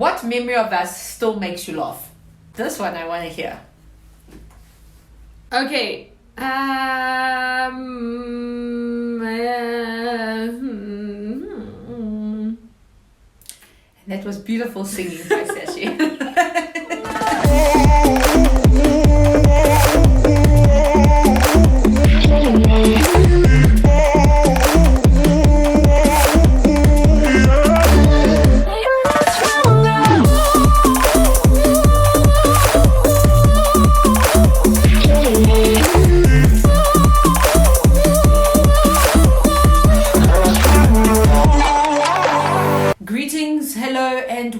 What memory of us still makes you laugh? This one I want to hear. Okay. And that was beautiful singing by Sashi.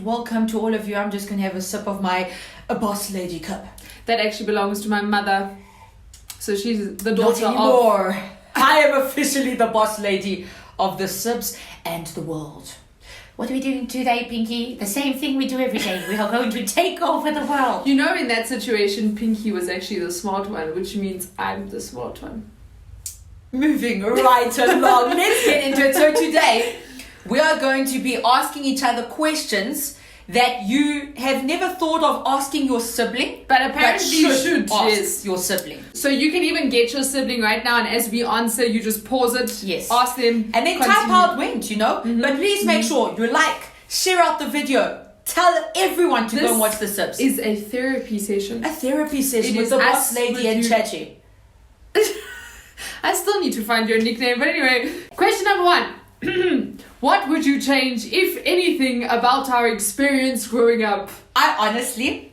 Welcome to all of you. I'm just going to have a sip of my boss lady cup. That actually belongs to my mother. So she's the daughter Not anymore. I am officially the boss lady of the Sibs and the world. What are we doing today, Pinky? The same thing we do every day. We are going to take over the world. You know, in that situation, Pinky was actually the smart one, which means I'm the smart one. Moving right along. Let's get into it. So today, we are going to be asking each other questions that you have never thought of asking your sibling, but apparently you should ask yes. your sibling. So you can even get your sibling right now, and as we answer, you just pause it, yes, ask them, and then type how it went, you know. Mm-hmm. But please make sure you share out the video, tell everyone to go and watch the Sibs. Is a therapy session. A therapy session with the boss lady and Chachi. I still need to find your nickname, but anyway, question number 1. What would you change, if anything, about our experience growing up? I honestly,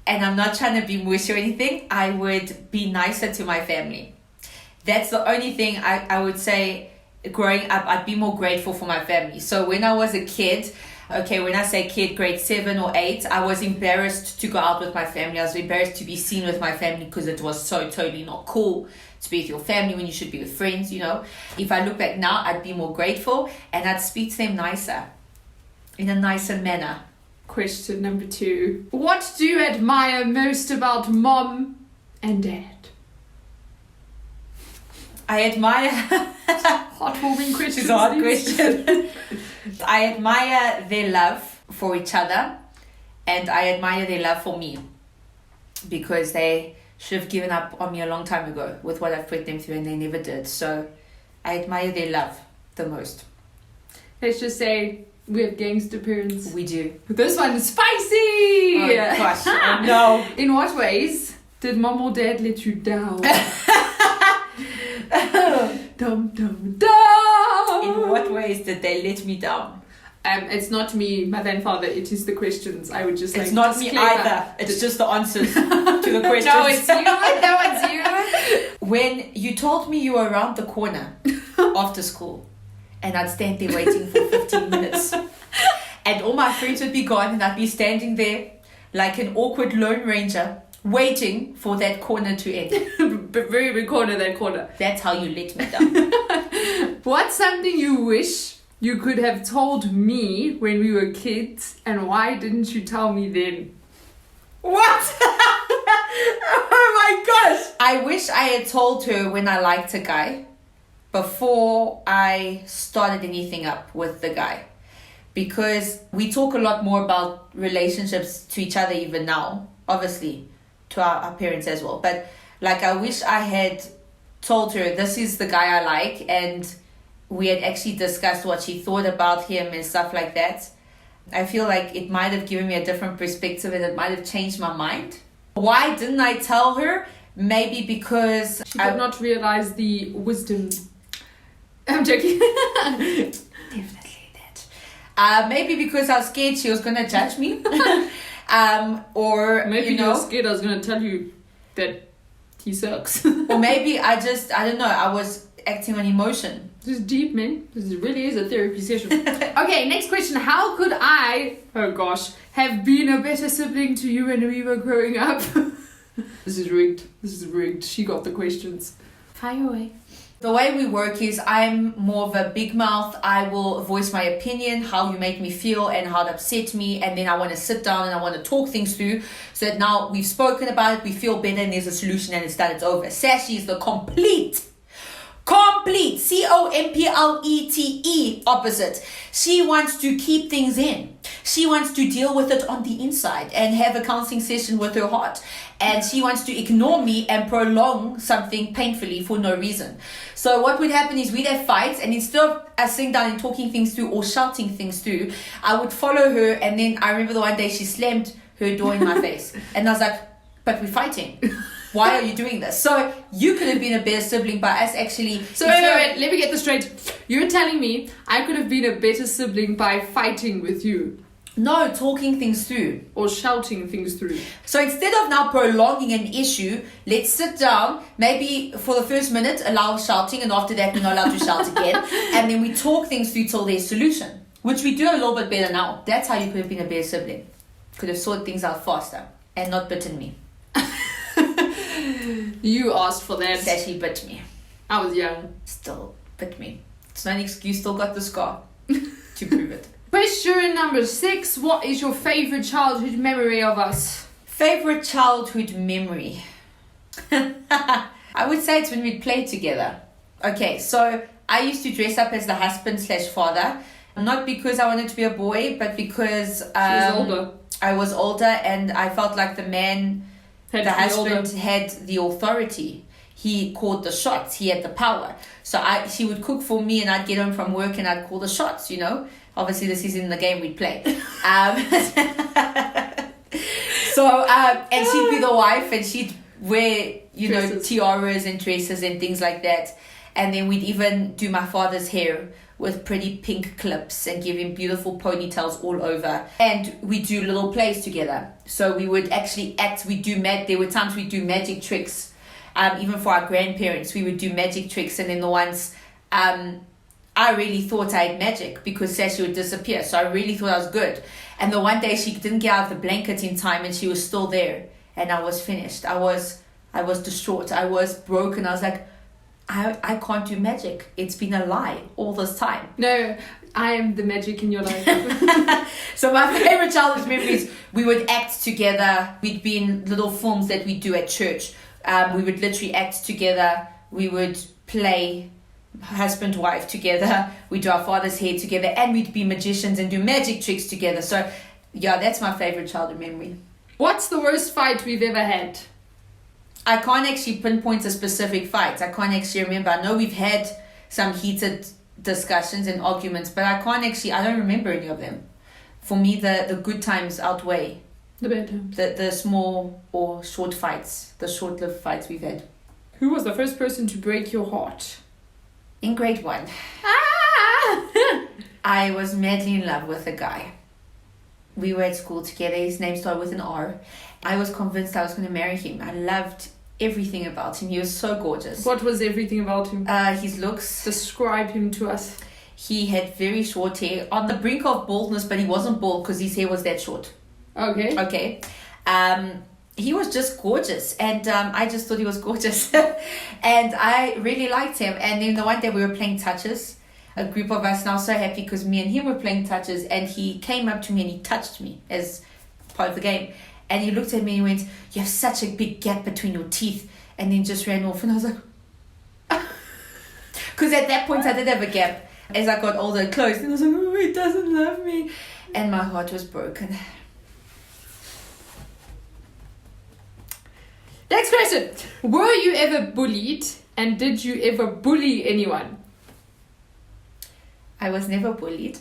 and I'm not trying to be mushy or anything, I would be nicer to my family. That's the only thing I would say. Growing up, I'd be more grateful for my family. So when I was a kid, okay, when I say kid, grade 7 or 8, I was embarrassed to go out with my family. I was embarrassed to be seen with my family because it was so totally not cool to be with your family when you should be with friends, you know. If I look back now, I'd be more grateful and I'd speak to them nicer, in a nicer manner. Question number 2. What do you admire most about mom and dad? I admire... Heartwarming question. It's a hard question. I admire their love for each other and I admire their love for me because they should have given up on me a long time ago with what I've put them through and they never did. So I admire their love the most. Let's just say we have gangster parents. We do. This one is spicy! Oh gosh, oh, no. In what ways did mom or dad let you down? Dum dum dum! In what ways did they let me down? It's not me, mother and father. It is the questions. I would just. It's not me either. It's just the answers to the questions. No, it's you. No, it's you. When you told me you were around the corner after school, and I'd stand there waiting for 15 minutes, and all my friends would be gone, and I'd be standing there like an awkward Lone Ranger, waiting for that corner to end. Very big corner, that corner. That's how you let me down. What's something you wish you could have told me when we were kids, and why didn't you tell me then? What? Oh my gosh! I wish I had told her when I liked a guy before I started anything up with the guy. Because we talk a lot more about relationships to each other even now, obviously to our parents as well. But like, I wish I had told her this is the guy I like, and we had actually discussed what she thought about him and stuff like that. I feel like it might have given me a different perspective and it might have changed my mind. Why didn't I tell her? Maybe because she did not realize the wisdom. I'm joking. Definitely that. Maybe because I was scared she was going to judge me. Or maybe you were scared I was going to tell you that he sucks. Or maybe I don't know, I was acting on emotion. This is deep, man. This really is a therapy session. Okay, next question. How could I, oh gosh, have been a better sibling to you when we were growing up? This is rigged. She got the questions. Fire away. The way we work is I'm more of a big mouth. I will voice my opinion, how you make me feel and how it upset me. And then I want to sit down and I want to talk things through so that now we've spoken about it, we feel better and there's a solution and it's done, it's over. Sashi is the complete Complete. Complete. Opposite. She wants to keep things in. She wants to deal with it on the inside and have a counseling session with her heart. And she wants to ignore me and prolong something painfully for no reason. So what would happen is we'd have fights, and instead of us sitting down and talking things through or shouting things through, I would follow her. And then I remember the one day she slammed her door in my face. And I was like, but we're fighting. Why are you doing this? So you could have been a better sibling by us actually. So wait, let me get this straight. You're telling me I could have been a better sibling by fighting with you? No, talking things through. Or shouting things through. So instead of now prolonging an issue, let's sit down, maybe for the first minute, allow shouting, and after that, we're not allowed to shout again. And then we talk things through till there's solution, which we do a little bit better now. That's how you could have been a better sibling. Could have sorted things out faster and not bitten me. You asked for that. Sashi bit me. I was young. Still bit me. It's not an excuse, still got the scar to prove it. Question number 6. What is your favorite childhood memory of us? Favorite childhood memory? I would say it's when we played together. Okay, so I used to dress up as the husband/father. Not because I wanted to be a boy, but because She was older. I was older and I felt like the man, the husband, had the authority. He called the shots. He had the power. So she would cook for me and I'd get home from work and I'd call the shots, you know. Obviously, this is in the game we'd play. And she'd be the wife and she'd wear, Dresses. tiaras and dresses and things like that. And then we'd even do my father's hair with pretty pink clips and give him beautiful ponytails all over. And we do little plays together. So we would actually act, there were times we'd do magic tricks. Even for our grandparents, we would do magic tricks. And then the ones, I really thought I had magic because Sashi would disappear. So I really thought I was good. And the one day she didn't get out of the blanket in time and she was still there. And I was finished. I was distraught. I was broken. I was like, I can't do magic. It's been a lie all this time. No, I am the magic in your life. So my favorite childhood memories, we would act together. We'd be in little films that we do at church. We would literally act together. We would play husband, wife together. We'd do our father's hair together. And we'd be magicians and do magic tricks together. So yeah, that's my favorite childhood memory. What's the worst fight we've ever had? I can't actually pinpoint a specific fight. I can't actually remember. I know we've had some heated discussions and arguments, but I don't remember any of them. For me, the good times outweigh The bad times. the small or short fights, the short-lived fights we've had. Who was the first person to break your heart? In grade 1, I was madly in love with a guy. We were at school together. His name started with an R. I was convinced I was going to marry him. I loved everything about him. He was so gorgeous. What was everything about him? His looks. Describe him to us. He had very short hair, on the brink of baldness, but he wasn't bald because his hair was that short. Okay. He was just gorgeous, and I just thought he was gorgeous. And I really liked him. And then the one day we were playing touches. A group of us, now so happy because me and him were playing touches, and he came up to me and he touched me as part of the game. And he looked at me and he went, "You have such a big gap between your teeth," and then just ran off. And I was like, because at that point I did have a gap. As I got older, it closed, and I was like, "Oh, he doesn't love me," and my heart was broken. Next question. Were you ever bullied, and did you ever bully anyone? I was never bullied.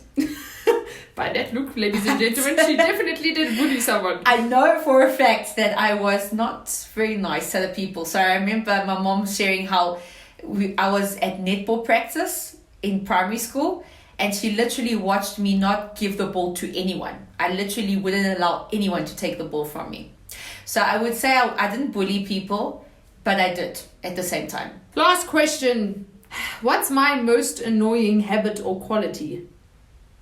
By that look, ladies and gentlemen, she definitely did bully someone. I know for a fact that I was not very nice to other people. So I remember my mom sharing how I was at netball practice in primary school, and she literally watched me not give the ball to anyone. I literally wouldn't allow anyone to take the ball from me. So I would say I didn't bully people, but I did at the same time. Last question. What's my most annoying habit or quality?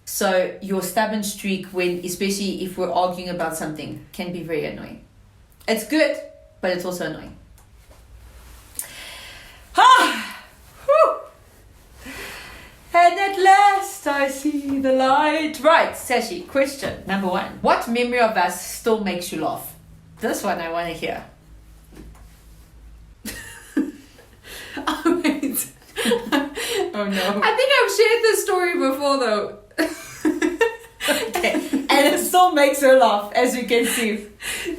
So your stubborn streak, when especially if we're arguing about something, can be very annoying. It's good, but it's also annoying. And at last I see the light. Right, Sashi, question number 1. What memory of us still makes you laugh? This one I want to hear. Oh, wait. Oh no. I think I've shared this story before though. Okay. And it still makes her laugh, as you can see.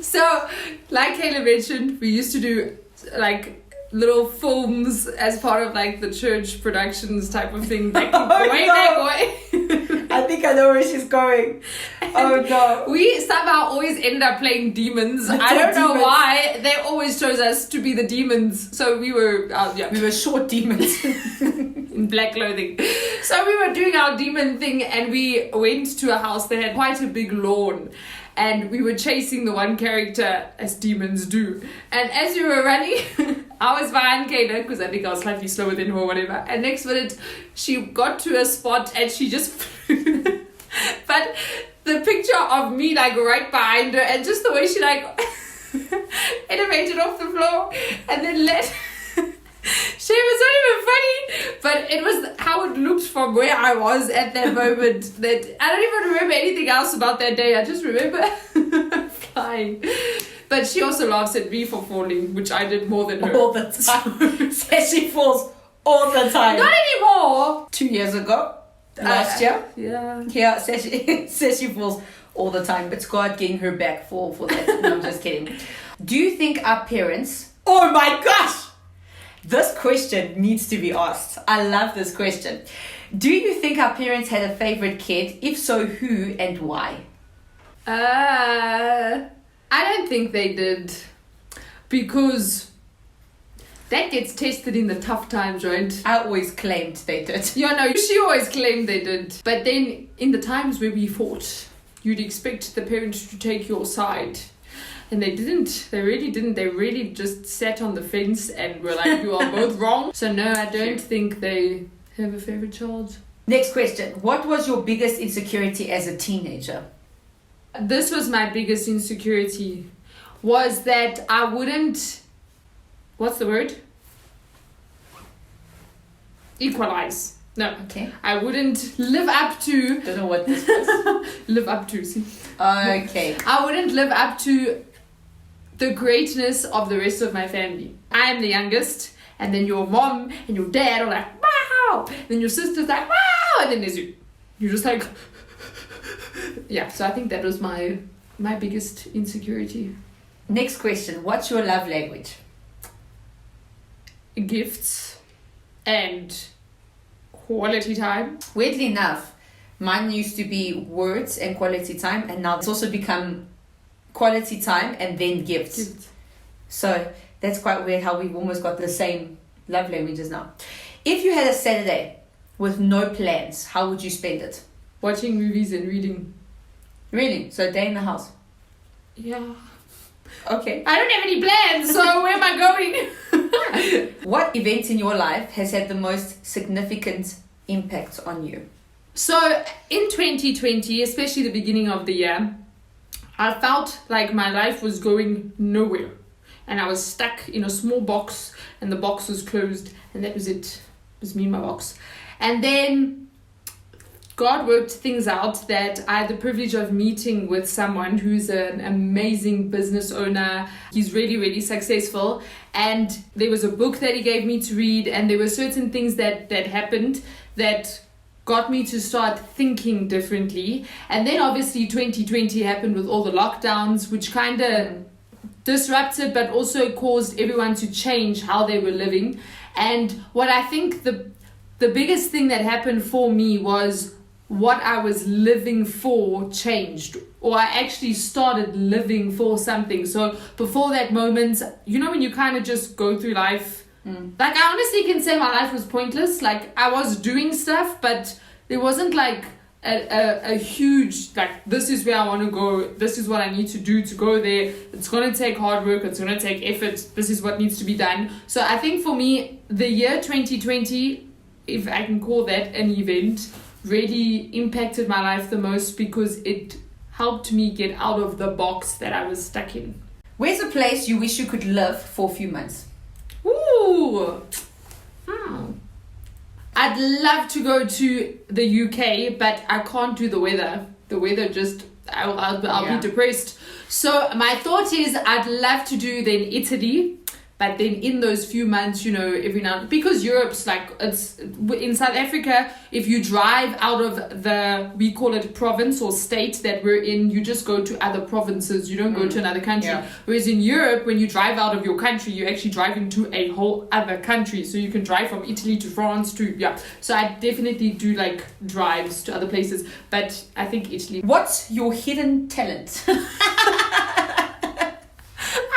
So, like Kayla mentioned, we used to do like little films as part of like the church productions type of thing. Back way. I think I know where she's going. Oh no. We somehow always ended up playing demons. I don't know why. They always chose us to be the demons. So we were, we were short demons. in black clothing. So we were doing our demon thing and we went to a house that had quite a big lawn. And we were chasing the one character as demons do. And as we were running, I was behind Kayla because I think I was slightly slower than her or whatever. And next minute, she got to a spot and she just flew. But the picture of me like right behind her and just the way she like elevated off the floor and then let... She was not even funny, but it was how it looked from where I was at that moment. That I don't even remember anything else about that day. I just remember flying. But she also laughs at me for falling, which I did more than her. All the time. Says she falls all the time. Not anymore. 2 years ago, last year. Yeah. Yeah, says she falls all the time. But it's God getting her back for that. No, I'm just kidding. Do you think our parents... Oh my gosh! This question needs to be asked. I love this question. Do you think our parents had a favorite kid? If so, who and why? I don't think they did. Because that gets tested in the tough times, right? I always claimed they did. Yeah, no, she always claimed they did. But then in the times where we fought, you'd expect the parents to take your side. And they didn't. They really didn't. They really just sat on the fence and were like, you are both wrong. So no, I don't think they have a favorite child. Next question. What was your biggest insecurity as a teenager? This was my biggest insecurity. Was that I wouldn't... What's the word? Equalize. No. Okay. I wouldn't live up to... Don't know what this was. Live up to, see? Okay. I wouldn't live up to the greatness of the rest of my family. I am the youngest, and then your mom and your dad are like, wow! Then your sister's like, wow! And then there's you. You're just like... Yeah, so I think that was my biggest insecurity. Next question. What's your love language? Gifts and quality time. Weirdly enough, mine used to be words and quality time, and now it's also become quality time and then gifts. So that's quite weird how we've almost got the same love languages now. If you had a Saturday with no plans, how would you spend it? Watching movies and reading. Really? So a day in the house? Yeah. Okay. I don't have any plans, so where am I going? What event in your life has had the most significant impact on you? So in 2020, especially the beginning of the year, I felt like my life was going nowhere. And I was stuck in a small box and the box was closed and that was it. It was me and my box. And then God worked things out that I had the privilege of meeting with someone who's an amazing business owner. He's really, really successful. And there was a book that he gave me to read, and there were certain things that happened that got me to start thinking differently. And then obviously 2020 happened with all the lockdowns, which kind of disrupted but also caused everyone to change how they were living. And what I think the biggest thing that happened for me was what I was living for changed, or I actually started living for something. So before that moment, you know, when you kind of just go through life, like I honestly can say my life was pointless. Like I was doing stuff, but there wasn't like a huge, like, this is where I want to go, this is what I need to do to go there. It's going to take hard work, it's going to take effort, this is what needs to be done. So I think for me, the year 2020, if I can call that an event, really impacted my life the most because it helped me get out of the box that I was stuck in. Where's a place you wish you could live for a few months? Ooh. I'd love to go to the UK, but I can't do the weather. The weather just, I'll be depressed. So my thought is I'd love to do then Italy, But then in those few months, you know, every now, because Europe's like, it's in South Africa, if you drive out of we call it province or state that we're in, you just go to other provinces, you don't go to another country. Yeah. Whereas in Europe, when you drive out of your country, you're actually driving to a whole other country. So you can drive from Italy to France to, So I definitely do like drives to other places, but I think Italy. What's your hidden talent?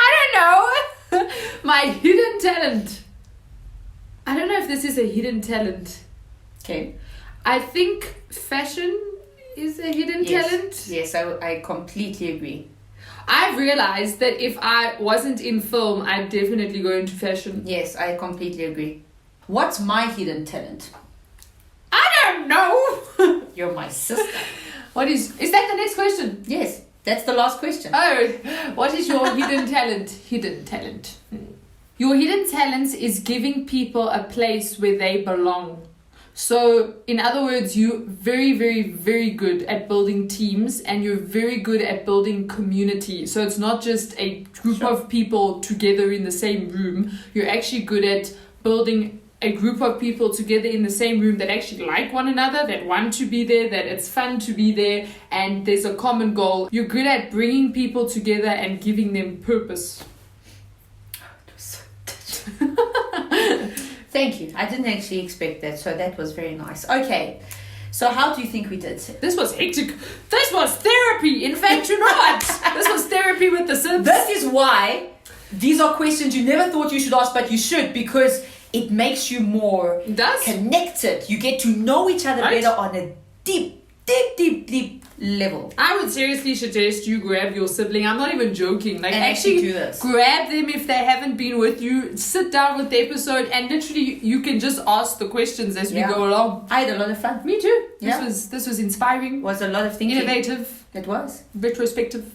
I don't know. My hidden talent. I don't know if this is a hidden talent. Okay. I think fashion is a hidden talent. Yes, I completely agree. I've realized that if I wasn't in film, I'd definitely go into fashion. Yes, I completely agree. What's my hidden talent? I don't know. You're my sister. What is that the next question? Yes, that's the last question. Oh, what is your hidden talent? Hidden talent. Your hidden talent is giving people a place where they belong. So, in other words, you're very, very, very good at building teams and you're very good at building community. So, it's not just a group of people together in the same room. You're actually good at building a group of people together in the same room that actually like one another, that want to be there, that it's fun to be there, and there's a common goal. You're good at bringing people together and giving them purpose. Thank you. I didn't actually expect that, so that was very nice. Okay, so how do you think we did? This was hectic. This was therapy. In fact, you're not. This was therapy with the Sibs. This is why these are questions you never thought you should ask, but you should, because it makes you more connected. You get to know each other better on a deep level. I would seriously suggest you grab your sibling. I'm not even joking. Like, and actually do this. Grab them if they haven't been with you. Sit down with the episode and literally you can just ask the questions as we go along. I had a lot of fun. Me too. Yeah. This was inspiring. Was a lot of thinking. Innovative. It was. Retrospective.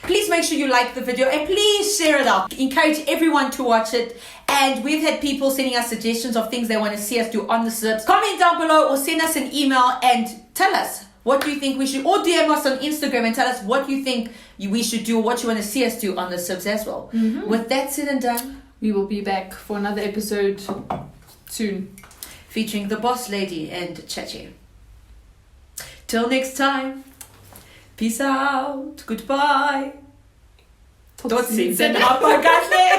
Please make sure you like the video and please share it out. Encourage everyone to watch it. And we've had people sending us suggestions of things they want to see us do on the Sibs. Comment down below or send us an email and tell us what you think we should, or DM us on Instagram and tell us what you think we should do or what you want to see us do on the Sibs as well. Mm-hmm. With that said and done, we will be back for another episode soon. Featuring the boss lady and Chachi. Till next time. Peace out. Goodbye. Tot ziens en apagatle.